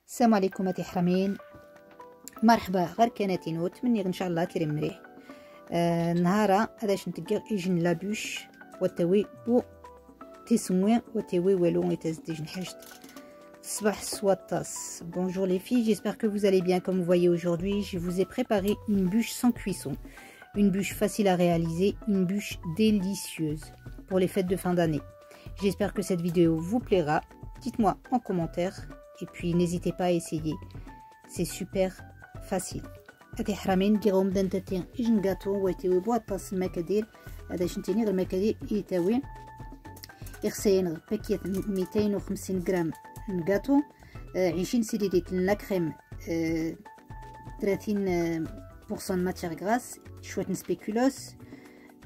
السلام عليكم أتي حرمين، مرحبا. غير كانت نوت مني ان شاء الله كريم مريح. نهارا هذا شنتقر يجن لابوش وتوي بو تسموين وتوي والو يتزديجن حاجت صباح سواطاس. Bonjour les filles, j'espère que vous allez bien. Comme vous voyez aujourd'hui, je vous ai préparé une bûche sans cuisson, une bûche facile à réaliser, une bûche délicieuse pour les fêtes de fin d'année. J'espère que cette vidéo vous plaira. Dites-moi en commentaire et puis n'hésitez pas à essayer, c'est super facile. هادي حرامين ديرهم دنتاتين يجن كاطو ويتوي بواطاس المكادير. هذا شنتيني غير المكادير يتاوي يخسين غير باكيت 250 غرام كاطو، 20 سيليليت لا كريم، 30% ماتيغ غراس، شويه سبيكولوس،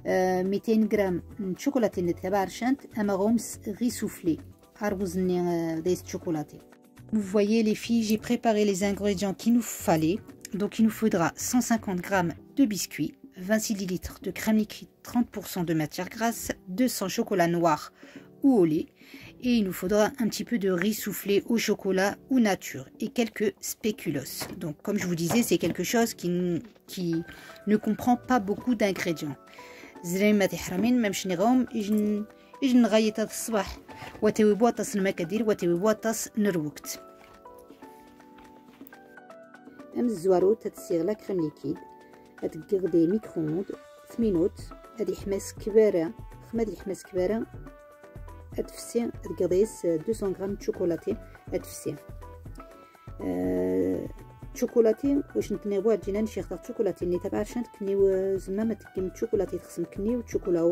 200 غرام شوكولاتين تبع رشانت، اما غومس غي سوفلي عربوزني دايس شوكولاتي. Vous voyez les filles, j'ai préparé les ingrédients qu'il nous fallait. Donc il nous faudra 150 g de biscuits, 26 ml de crème liquide, 30% de matière grasse, 200 chocolat noir ou au lait. Et il nous faudra un petit peu de riz soufflé au chocolat ou nature et quelques spéculoos. Donc comme je vous disais, c'est quelque chose qui ne comprend pas beaucoup d'ingrédients. يجن غاية هذا الصباح وتوي بواطاس المكادير وتوي بواطاس نروكت. أم الزوارو تتسيغ لا كريم ليكيد تقغدي ميكرووند 8 minutes. هادي حماس كبيرة، هادي حماس كبيرة تفسي تقغديس 200 غرام شوكولاتي تفسي. شوكولاتي واش نكنيوها تجينا نشيخ شوكولاتي اللي تبع شنت كنيو زعما ما تكم شوكولاتي تخصم كنيو شوكولا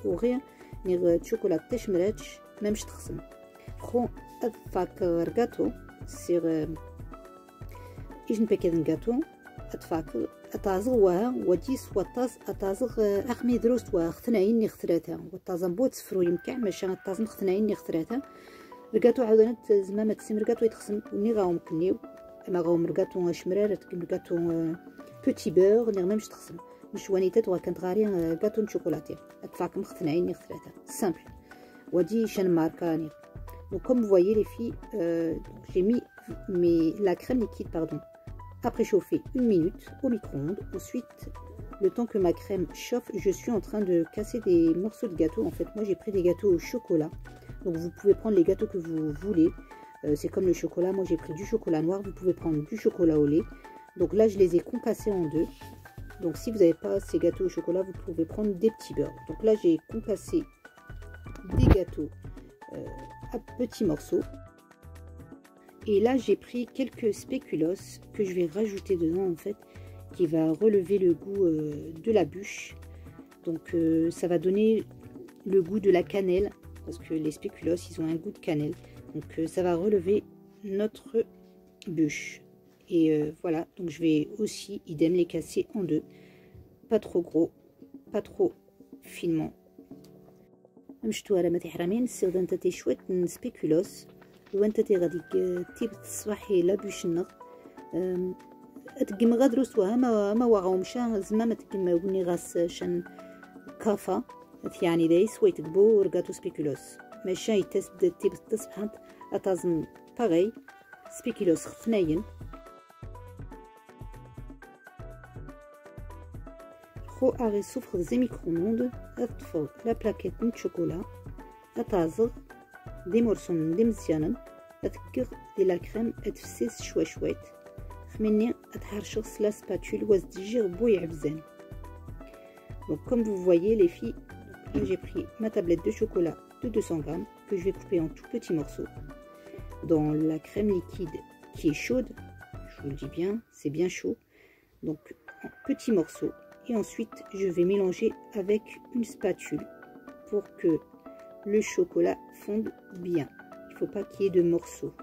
وغير نيغ شوكولا تشمراتش مامش تخصم خو ادفاك رغاتو سيغ يجن باكيت غاتو ادفاك اتازغوها ودي سواطاس اتازغ اخمي دروست وختناين ني خثراتها وتازم بوت صفرو يمكع ماشي تازم ختناين ني خثراتها رغاتو عاودنت زعما ما تسم رغاتو يتخصم وني غاهم كنيو اما غاهم رغاتو اشمرار رغاتو بوتي بور ني مامش تخصم مش وانيتات وكانت غاري كاتون شوكولاتي اتفاك مختنعين ني خثلاثه سامبل ودي شان ماركاني. Donc comme vous voyez les filles, j'ai mis la crème liquide à préchauffer 1 minute au micro-ondes. Ensuite, le temps que ma crème chauffe, je suis en train de casser des morceaux de gâteau. En fait, moi j'ai pris des gâteaux au chocolat. Donc vous pouvez prendre les gâteaux que vous voulez. C'est comme le chocolat. Moi j'ai pris du chocolat noir. Vous pouvez prendre du chocolat au lait. Donc là je les ai concassés en deux. Donc si vous n'avez pas ces gâteaux au chocolat, vous pouvez prendre des petits beurres. Donc là j'ai concassé des gâteaux à petits morceaux. Et là j'ai pris quelques spéculoos que je vais rajouter dedans en fait, qui va relever le goût de la bûche. Donc ça va donner le goût de la cannelle, parce que les spéculoos ils ont un goût de cannelle. Donc ça va relever notre bûche. Et voilà, donc je vais aussi idem les casser en deux, pas trop gros, pas trop finement. مشتو على ما تحرمين السيغ انت تي شويه سبيكولوس وانت تي غادي تيب تصبحي لا بوشنغ تقيم غادروسوها ما واغومشا زعما ما تقيم وني غاس شان كافا يعني داي سويت كبو ورغاتو سبيكولوس ماشي يتسد تيب تصبحت اتازم باغي سبيكولوس خفناين à résoudre des micro-ondes, la plaquette de chocolat, des morceaux de mzianen, de la crème et chouette. La spatule donc comme vous voyez les filles, j'ai pris ma tablette de chocolat de 200 grammes que je vais couper en tout petits morceaux dans la crème liquide qui est chaude. Je vous le dis bien, c'est bien chaud, donc en petits morceaux. Et ensuite je vais mélanger avec une spatule pour que le chocolat fonde bien. Il ne faut pas qu'il y ait de morceaux.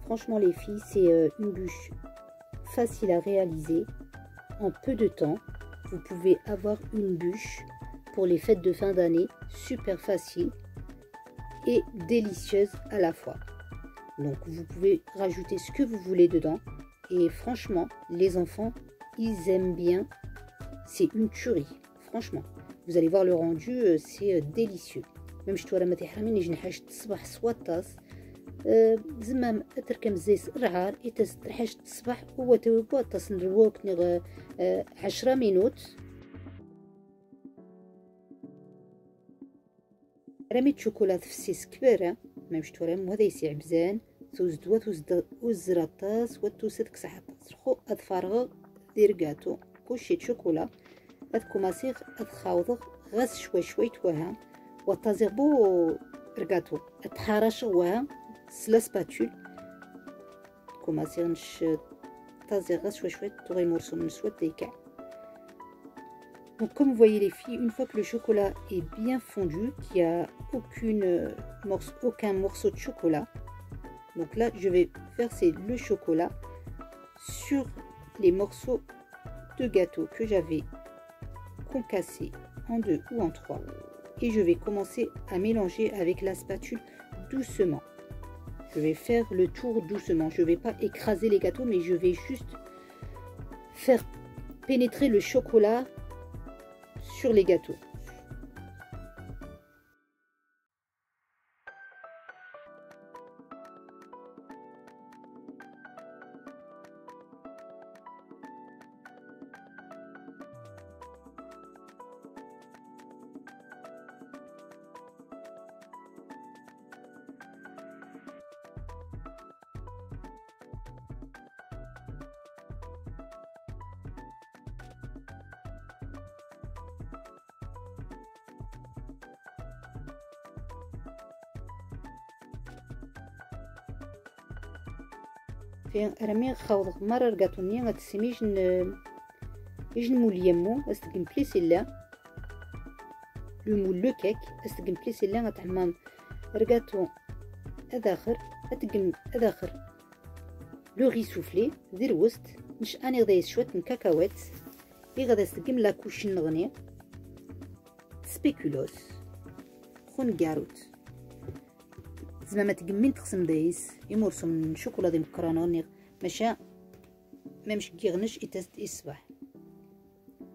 Franchement les filles, c'est une bûche facile à réaliser. En peu de temps, vous pouvez avoir une bûche pour les fêtes de fin d'année, super facile et délicieuse à la fois. Donc vous pouvez rajouter ce que vous voulez dedans. Et franchement, les enfants, ils aiment bien. C'est une tuerie, franchement. Vous allez voir le rendu, c'est délicieux. Même je dois remettre les حاجة الصباح سواطاس زمام تركم زيس رعار يتس حاجة الصباح هو توبو تصندروك نغ 10 مينوت. رميت شوكولات في السيس كبيرة مامش تورم وهذا يسيع بزان توز دوا توز وزرطاس وتوسد كسحطاس خو أدفارغ دير كاتو كوشي شوكولا أدكوماسيغ أدخاوضغ غاز شوي توها وتازيغ بو ركاتو أتحرش وها سلا سباتول كوماسيغ نش تازيغ غاز شوي توغي مرسو من سوات ديكا. Donc comme vous voyez les filles, une fois que le chocolat est bien fondu, qu'il n'y a aucun morceau de chocolat, donc là je vais verser le chocolat sur les morceaux de gâteau que j'avais concassés en 2 ou en 3 et je vais commencer à mélanger avec la spatule doucement. Je vais faire le tour doucement, je ne vais pas écraser les gâteaux mais je vais juste faire pénétrer le chocolat sur les gâteaux. في رمي خاوض مرة رقاتوني غتسمي يجن مول يمو استقم بليسيلا لو مول لو كيك استقم بليسيلا غتعمم رقاتو اداخر اتقم اداخر لو غي سوفلي دير وسط مش اني غدا شويه من كاكاوات اي غدا استقم لا كوش نغني سبيكولوس خون كاروت زعما ما تقمين تقسم دايس يمرسو من شوكولا دي مكرونه ماشا مامش كيغنش يتست الصباح.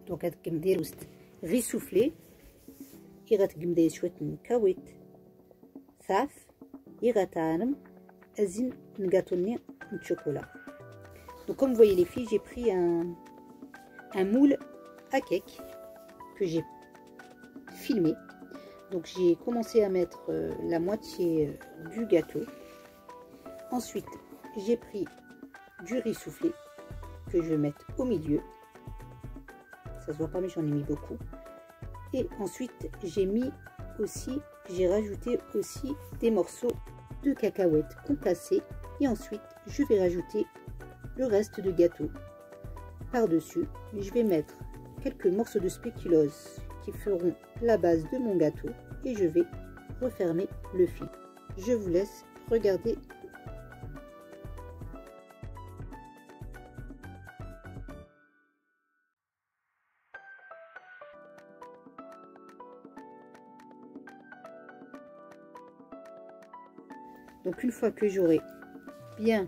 دونك هتقم دير وسط غي سوفلي اي غتقم دايس شويه من كاويت صاف اي غتعلم ازين نغاتوني من شوكولا. Donc comme vous voyez les filles, j'ai pris un moule à cake que j'ai filmé. Donc j'ai commencé à mettre la moitié du gâteau. Ensuite j'ai pris du riz soufflé que je vais mettre au milieu. Ça se voit pas mais j'en ai mis beaucoup. Et ensuite j'ai rajouté aussi des morceaux de cacahuètes concassés. Et ensuite je vais rajouter le reste de gâteau par dessus. Je vais mettre quelques morceaux de spéculoos qui feront la base de mon gâteau et je vais refermer le fil. Je vous laisse regarder. Donc une fois que j'aurai bien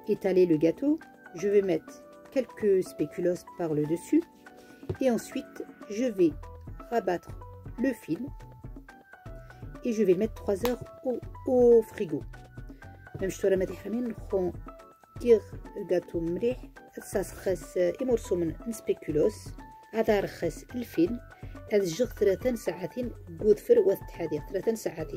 étaler le gâteau, je vais mettre quelques spéculoos par le dessus et ensuite je vais rabattre le film et je vais le mettre 3 heures au frigo. Même je dois mettre le gâteau مليح تسخس يمرسو من سبيكولوس عاد رخص الفيلم هذا الجغ 3 ساعات قود فر وثحادي 3 ساعات.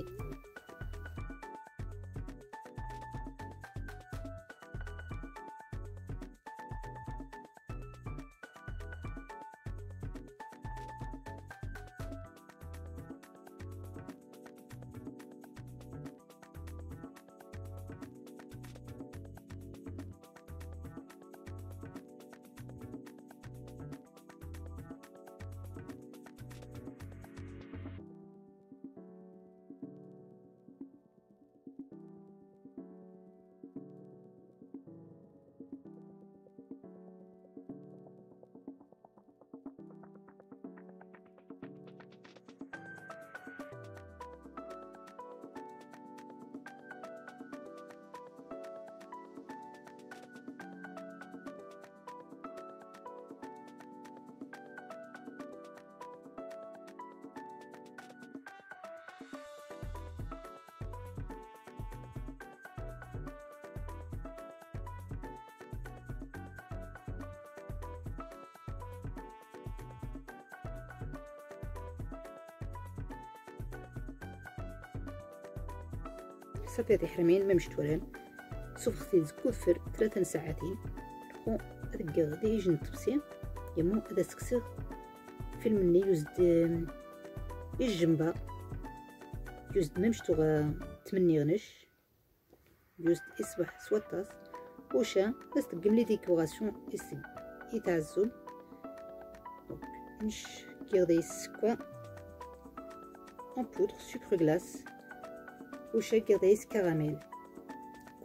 صافي هادي حرمين ما مشيت وران سوفختي زكوفر 3 ساعتين و هذاك غادي يجي نطبسي يمو هذا سكسر فيلم اللي يوزد الجنبه يوزد ممشتو تمني غنش يوزد يصبح سوطاس وشا بس تقم لي ديكوراسيون يتعزل نش كيغدي السكوا en poudre sucre glace ou chez Gerdaise caramel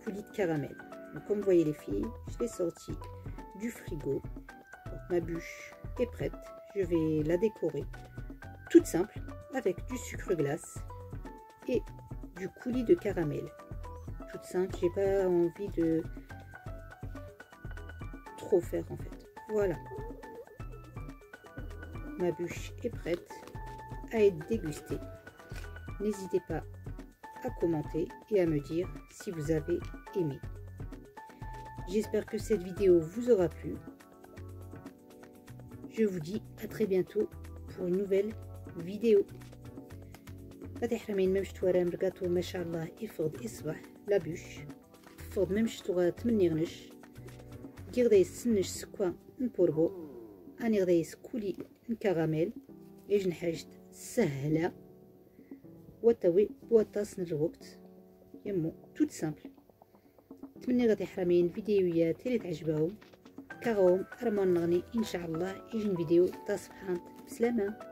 coulis de caramel. Donc, comme vous voyez les filles, je l'ai sorti du frigo. Donc, ma bûche est prête, je vais la décorer toute simple avec du sucre glace et du coulis de caramel. Toute simple, j'ai pas envie de trop faire en fait. Voilà, ma bûche est prête à être dégustée. N'hésitez pas à commenter et à me dire si vous avez aimé. J'espère que cette vidéo vous aura plu. Je vous dis à très bientôt pour une nouvelle vidéo. هادي حرامين ما مشت ورا مرقاتو ما شاء الله يفرض يصبح لا بوش يفرض ما مشتو تمني غنش كي غدا يسنش سكوا نبوربو اني غدا يسكولي نكراميل يجن حاجة سهلة وتوي بواطاس الوقت يمو توت سامبل. نتمنى غادي حرامين فيديوهات اللي تعجبهم كاغوم ارمان نغني ان شاء الله يجي فيديو تاع سبحان بسلامه.